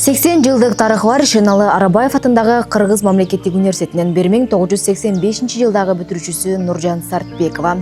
80 жылдык тарыхы бар Шеналы Арабаев атындагы Кыргыз мамлекеттик университетинин 1985 жылдагы бүтүрүүчүсү Нуржан Сартбекова.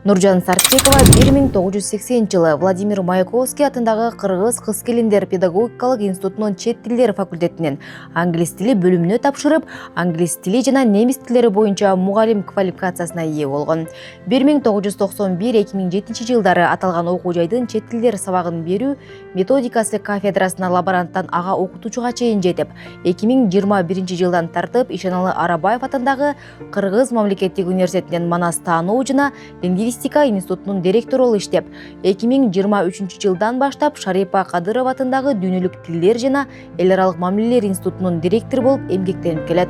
Нуржан Сартбекова 1980 жылы Владимир Маяковский атындагы Кыргыз кыз-келиндер педагогикалык институтунун чет тилдер факультетинин англис тили бөлүмүнө тапшырып, англис тили жана немис тилдери боюнча мугалим квалификациясына ээ болгон. 1991-2007 жылдары аталган окуу жайдын чет тилдер сабагын берүү методикасы кафедрасына лаборанттан ага окутуучуга чейин жетип, 2021 жылдан тартып Ишеналы Арабаев атындагы Кыргыз мамлекеттик университетинин манас таануу жана лингвистика институтунун директору болуп иштеп, 2023 жылдан баштап Шарипа Кадырова атындагы дүйнөлүк тилдер жана эл аралык мамилелер институтунун директору болуп эмгектенип келет.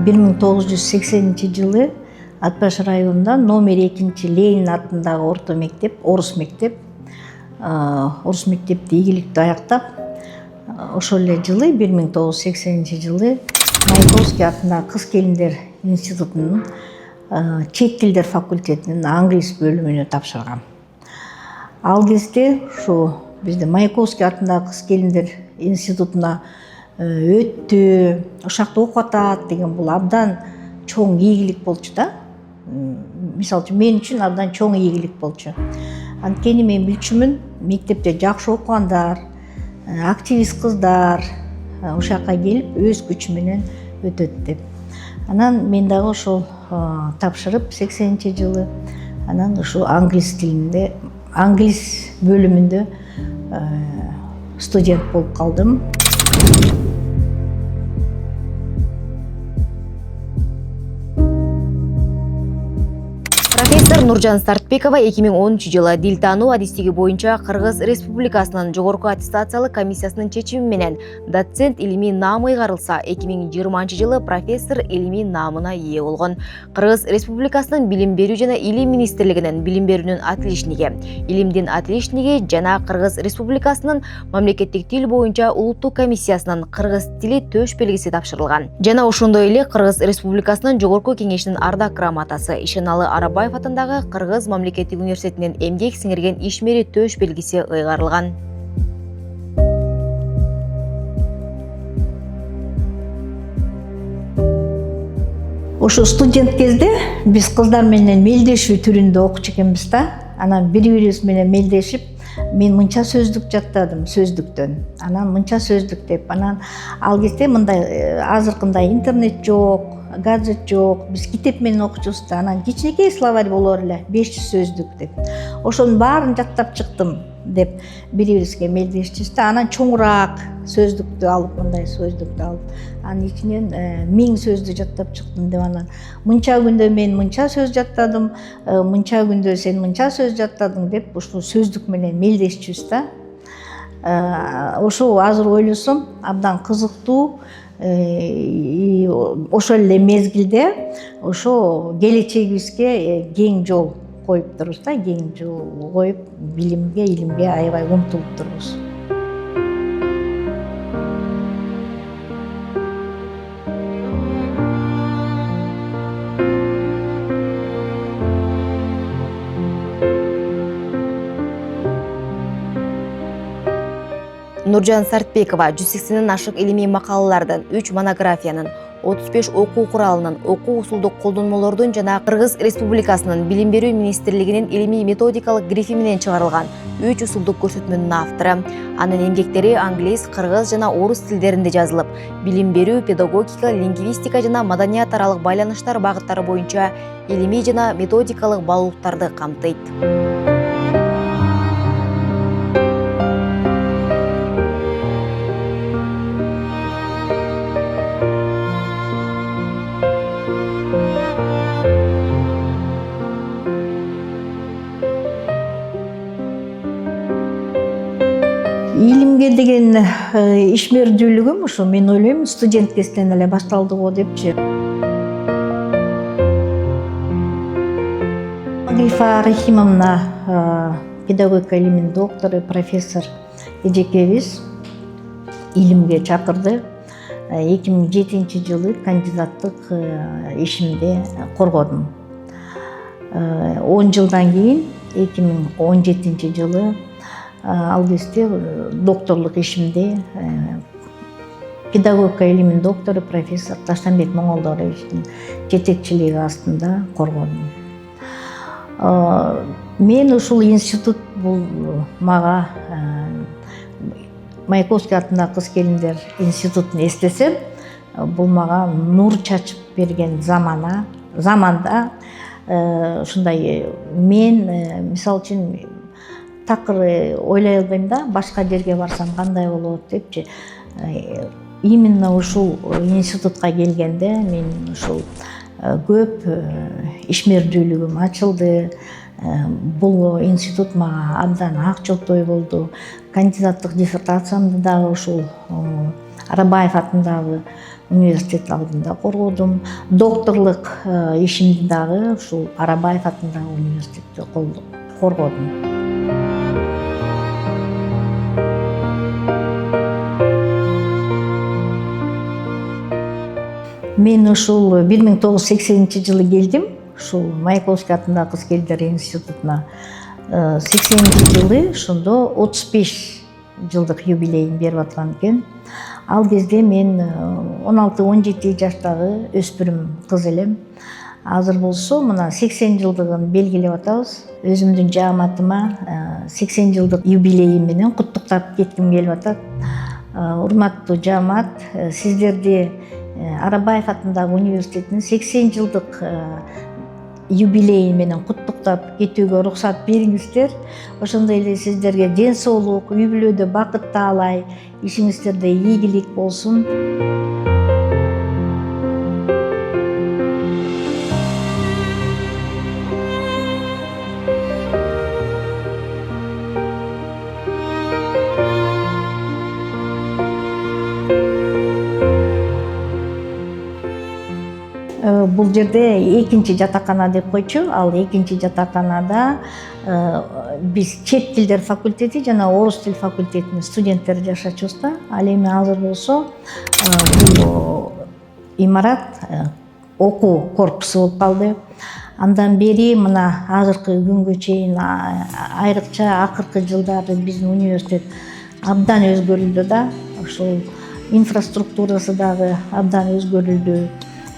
Бир 1980 жылы Атбаш районунда номер 2 Ленин атындагы орто мектеп, орус мектепти ийгиликтүү аяктап, ошол эле жылы 1980 жылы Маяковский атындагы кыз-келиндер институтунун чет тилдер факультетинин англис бөлүмүнө тапшыргам. Ал кезде ушу бизде Маяковский атындагы кыз-келиндер институтуна өттү, ошакта окуп атат деген бул абдан чоң ийгилик болчу да. Мисалы үчүн мен үчүн абдан чоң ийгилик болчу. Анткени мен билчүмүн, мектепте жакшы окугандар, активист кыздар ошакка келип өз күчү менен өтөт деп. Анан мен дагы ошол тапшырып 80 жылы анан ушу англис тилинде, англис бөлүмүндө студент болуп калдым. Профессор Нуржан Сартбекова 2013 жылы дил таануу адистиги боюнча Кыргыз Республикасынын жогорку аттестациялык комиссиясынын чечими менен доцент илимий наамы ыйгарылса, 2020 жылы профессор илимий наамына ээ болгон. Кыргыз Республикасынын билим берүү жана илим министрлигинин билим берүүнүн отличниги, илимдин отличниги жана Кыргыз Республикасынын мамлекеттик тил боюнча улуттук комиссиясынын кыргыз тили төш белгиси тапшырылган. Жана ошондой эле Кыргыз Республикасынын жогорку кеңешинин ардак грамотасы, Ишеналы Арабаев атындагы Кыргыз мамлекеттик университетинин эмгек сиңирген ишмери төш белгиси ыйгарылган. Ошо студент кезде биз кыздар менен мелдешүү түрүндө окучу экенбиз да. Анан бири-бирибиз менен мелдешип, мен мынча сөздүк жаттадым сөздүктөн. Анан мынча сөздүк деп. Анан ал кезде мындай азыркындай интернет жок, гаджет жок. Биз китеп менен окучубуз да. Анан кичинекей словарь болор эле, 500 сөздүк деп. Ошонун баарын жаттап чыктым деп бири-бирибизге мелдешчүбүз да. Анан чоңураак сөздүктү алып, мындай сөздүктү алып, анын ичинен 1000 сөздү жаттап чыктым деп. Анан мынча күндө мен мынча сөз жаттадым, мынча күндө сен мынча сөз жаттадың деп ушул сөздүк менен мелдешчүбүз да. Ошо азыр ойлосом абдан кызыктуу. Ошол эле мезгилде ошо келечегибизге кең жол коюп турбуз да, кең жол коюп билимге, илимге аябай умтулуп турбуз. Нуржан Сартбекова 180-ден ашык илимий макалалардын, 3 монографиянын, 35 окуу куралынын, окуу усулдук колдонмолордун жана Кыргыз Республикасынын билим берүү министрлигинин илимий методикалык грифи менен чыгарылган 3 усулдук көрсөтмөнүн автору. Анын эмгектери англис, кыргыз жана орус тилдеринде жазылып, билим берүү, педагогика, лингвистика жана маданият аралык байланыштар багыттары боюнча илимий жана методикалык баалуулуктарды камтыйт. Илимге деген ишмердүүлүгүм ушу мен ойлойм студент кезден эле башталды го депчи. Магрифа Рахимовна педагогика илиминин доктору, профессор эжекебиз илимге чакырды. 2007 кандидаттык ишимде коргодум. 10 жылдан кийин 2017 ал кезде докторлук ишимде педагогика илиминин доктору профессор Таштанбек Моңолдоровичтин жетекчилиги астында коргодум. Мен ушул институт бул мага Маяковский атындагы кыз-келиндер институтун эстесем, бул мага нур чачып берген заманда ушундай мен мисалы үчүн такыр ойлой албайм да, башка жерге барсам кандай болот депчи. Именно ушул институтка келгенде мен ушул көп ишмердүүлүгүм ачылды. Бул институт мага абдан ак жолтой болду. Кандидаттык диссертациямды дагы ушул Арабаев атындагы университет алдында коргодум. Докторлук ишимди дагы ушул Арабаев атындагы университетте коргодум. Мен ушул 1980 келдим. Ушул Маяковский атындагы кыз-келиндер институтуна 80 ошондо 35 жылдык юбилейин берип аткан экен. Ал кезде мен 16-17 жаштагы өспүрүм кыз элем. Азыр болсо мына 80 жылдыгын белгилеп атабыз. Өзүмдүн жааматыма 80 жылдык юбилейим менен куттуктап кетким келип атат. Урматтуу жаамат, сиздерди Арабаев атындагы университеттин 80 жылдык юбилейи менен куттуктап кетүүгө уруксат бериңиздер. Ошондой эле сиздерге ден соолук, үй бүлөдө бакыт таалай, ишиңиздерде ийгилик болсун. Бул жерде экинчи жатакана деп койчу. Ал экинчи жатаканада биз чет тилдер факультети жана орус тил факультетинин студенттери жашачубуз да. Ал эми азыр болсо бул имарат окуу корпусу болуп калды. Андан бери мына азыркы күнгө чейин айрыкча акыркы жылдары биздин университет абдан өзгөрүлдү да. Ушул инфраструктурасы дагы абдан өзгөрүлдү.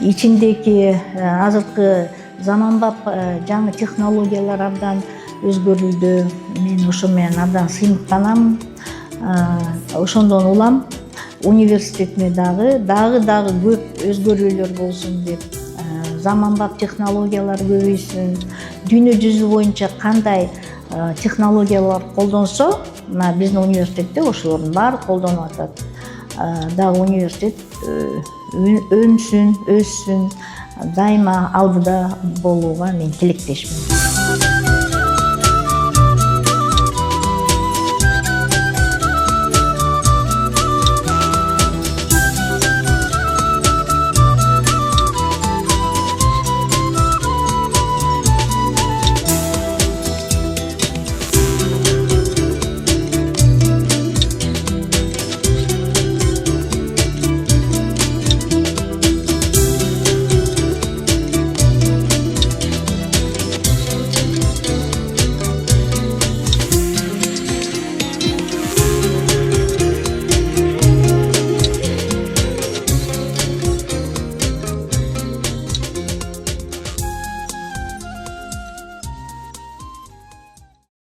Ичиндеги азыркы заманбап жаңы технологиялар абдан өзгөрүлдү. Мен ошо менен абдан сыймыктанам. Ошондон улам университетиме дагы көп өзгөрүүлөр болсун деп, заманбап технологиялар көбөйсүн. Дүйнө жүзү боюнча кандай технологиялар колдонсо, мына биздин университетте ошолордун баары колдонуп атат. Дагы университет өнсүн, өссүн, дайыма алдыда болууга мен тилектешмин.